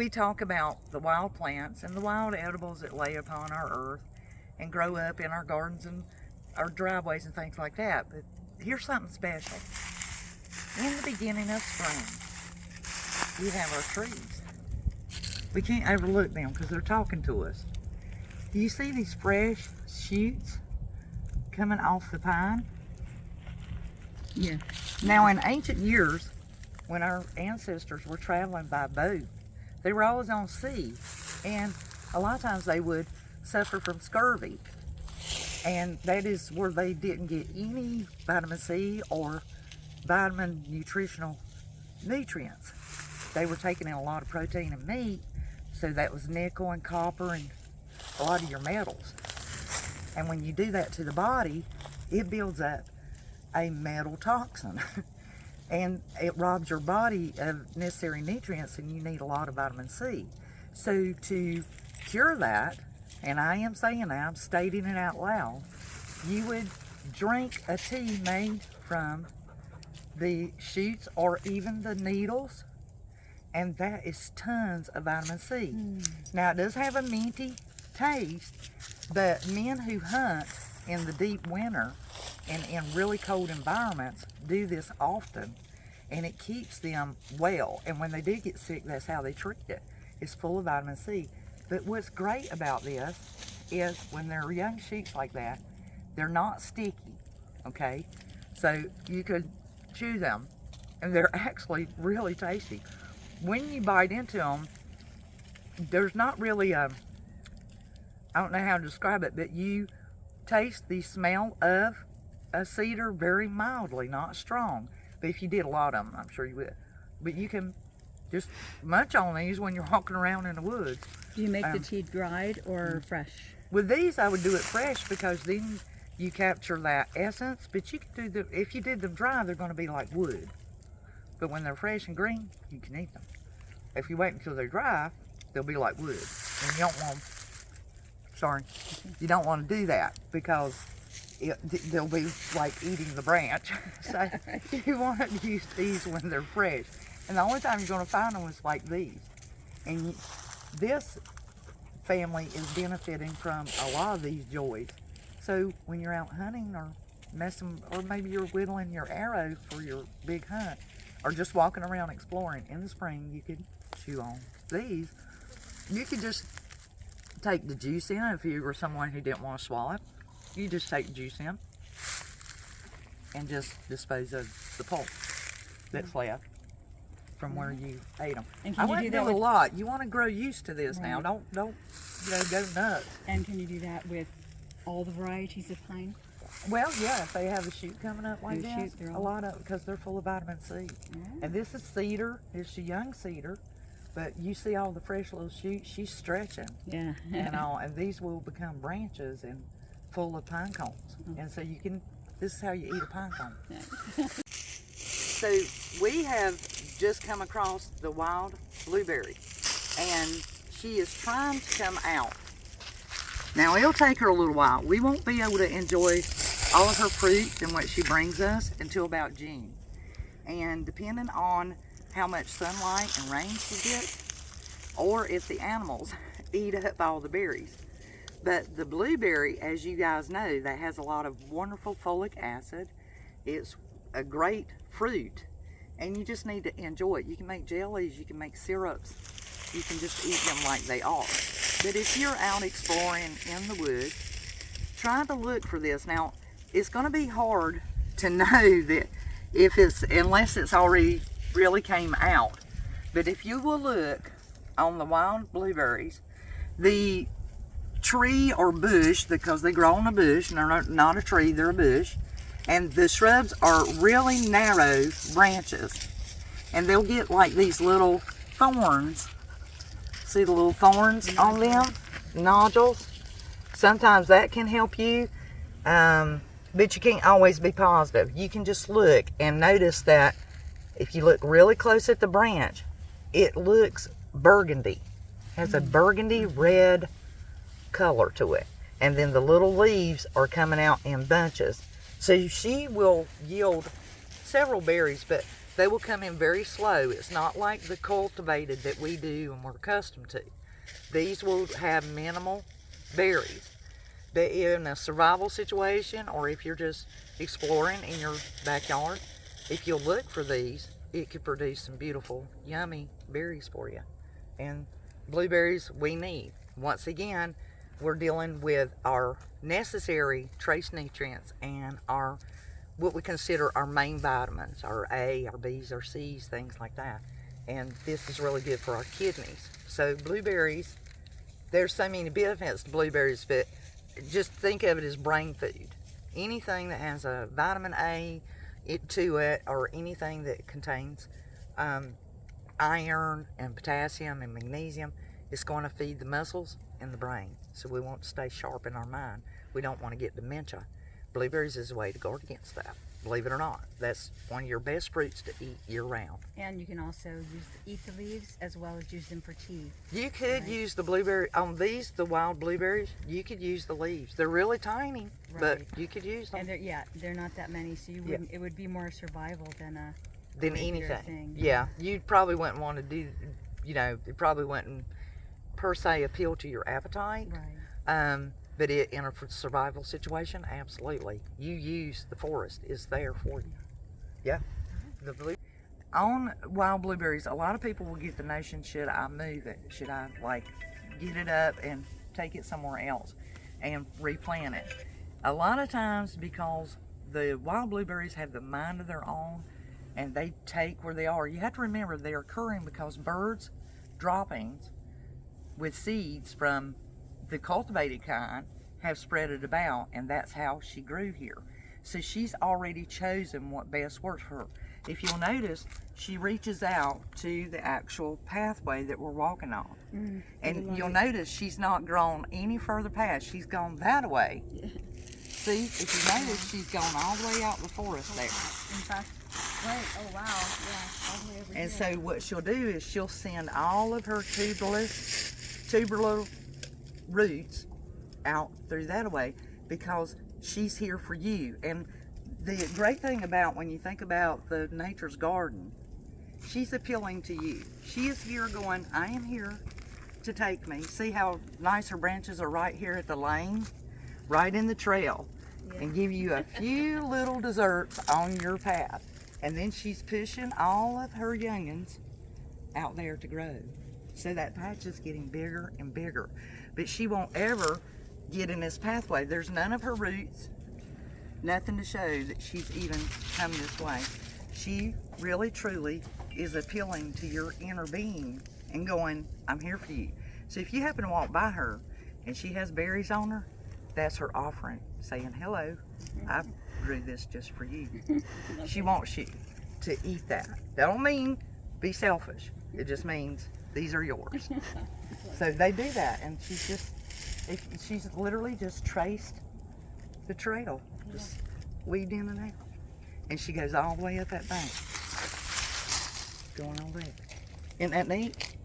we talk about the wild plants and the wild edibles that lay upon our earth and grow up in our gardens and our driveways and things like that. But here's something special. In the beginning of spring, we have our trees. We can't overlook them because they're talking to us. Do you see these fresh shoots coming off the pine? Yeah. Now, in ancient years, when our ancestors were traveling by boat, they were always on sea, and a lot of times they would suffer from scurvy, and that is where they didn't get any vitamin C or vitamin nutritional nutrients. They were taking in a lot of protein and meat, so that was nickel and copper and a lot of your metals. And when you do that to the body, it builds up a metal toxin and it robs your body of necessary nutrients, and you need a lot of vitamin C. So to cure that, and I am saying that, I'm stating it out loud, you would drink a tea made from the shoots or even the needles, and that is tons of vitamin C. Now, it does have a minty taste, but men who hunt in the deep winter and in really cold environments do this often, and it keeps them well. And when they do get sick, that's how they treat it. It's full of vitamin C. But what's great about this is when they're young shoots like that, they're not sticky, okay? So you could chew them, and they're actually really tasty. When you bite into them, there's not really a, I don't know how to describe it, but you taste the smell of a cedar very mildly, not strong. But if you did a lot of them, I'm sure you would. But you can just munch on these when you're walking around in the woods. Do you make the tea dried or fresh? With these, I would do it fresh because then you capture that essence. But you can do if you did them dry, they're going to be like wood. But when they're fresh and green, you can eat them. If you wait until they're dry, they'll be like wood. And you don't want, you don't want to do that because they'll be like eating the branch. So you want to use these when they're fresh. And the only time you're going to find them is like these. And this family is benefiting from a lot of these joys. So when you're out hunting or messing, or maybe you're whittling your arrow for your big hunt, or just walking around exploring in the spring, you could chew on these. You could just take the juice in if you were someone who didn't want to swallow it. You just take the juice in and just dispose of the pulp that's left from where you ate them. And I wouldn't do a lot. You want to grow used to this now. Don't go nuts. And can you do that with all the varieties of pine? Well, yeah, if they have a shoot coming up like this, a lot of, because they're full of vitamin C. And this is cedar. It's a young cedar, but you see all the fresh little shoots. She's stretching. Yeah. And these will become branches and full of pine cones. And so you can, this is how you eat a pine cone. So we have just come across the wild blueberry, and she is trying to come out. Now it'll take her a little while. We won't be able to enjoy all of her fruits and what she brings us until about June. And depending on how much sunlight and rain she gets, or if the animals eat up all the berries. But the blueberry, as you guys know, that has a lot of wonderful folic acid. It's a great fruit, and you just need to enjoy it. You can make jellies, you can make syrups, you can just eat them like they are. But if you're out exploring in the woods, try to look for this. Now, it's going to be hard to know that if it's, unless it's already really came out. But if you will look on the wild blueberries, the tree or bush, because they grow on a bush, and they're not a tree, they're a bush, and the shrubs are really narrow branches, and they'll get like these little thorns. See the little thorns on them, nodules? Sometimes that can help you, but you can't always be positive. You can just look and notice that if you look really close at the branch, it looks burgundy, has a burgundy red color to it, and then the little leaves are coming out in bunches. So she will yield several berries, but They will come in very slow. It's not like the cultivated that we do and we're accustomed to. These will have minimal berries. But in a survival situation, or if you're just exploring in your backyard, if you'll look for these, it could produce some beautiful, yummy berries for you. And blueberries we need. Once again, we're dealing with our necessary trace nutrients and our what we consider our main vitamins, our A, our B's, our C's, things like that. And this is really good for our kidneys. So blueberries, there's so many benefits to blueberries, but just think of it as brain food. Anything that has a vitamin A to it, or anything that contains iron and potassium and magnesium, is going to feed the muscles and the brain. So we want to stay sharp in our mind. We don't want to get dementia. Blueberries is a way to guard against that. Believe it or not, that's one of your best fruits to eat year-round. And you can also eat the leaves as well as use them for tea. You could use the blueberry, on these, the wild blueberries, you could use the leaves. They're really tiny, but you could use them. And they're not that many, so you wouldn't, it would be more survival than anything. Thing. Yeah, you probably wouldn't want to do, it probably wouldn't per se appeal to your appetite. Right. But in a survival situation, absolutely. You use the forest is there for you. Yeah. On wild blueberries, a lot of people will get the notion, should I move it? Should I get it up and take it somewhere else and replant it? A lot of times, because the wild blueberries have the mind of their own and they take where they are, you have to remember they're occurring because birds' droppings with seeds from the cultivated kind have spread it about, and that's how she grew here. So she's already chosen what best works for her. If you'll notice, she reaches out to the actual pathway that we're walking on. And you'll notice she's not grown any further past. She's gone that way. Yeah. See, if you notice, she's gone all the way out the forest there. In fact, right, oh wow, yeah, all the way over here. And so what she'll do is she'll send all of her tubular roots out through that way, because she's here for you. And the great thing about when you think about the nature's garden, she's appealing to you. She is here going, I am here to take me. See how nice her branches are right here at the lane, right in the trail, and give you a few little desserts on your path. And then she's pushing all of her youngins out there to grow. So that patch is getting bigger and bigger. But she won't ever get in this pathway. There's none of her roots, nothing to show that she's even come this way. She really truly is appealing to your inner being and going, I'm here for you. So if you happen to walk by her and she has berries on her, that's her offering, saying, hello, I grew this just for you. She wants you to eat that. That don't mean be selfish. It just means these are yours. So they do that, and she's literally just traced the trail, just weaved in and out. And she goes all the way up that bank, going all there. Isn't that neat?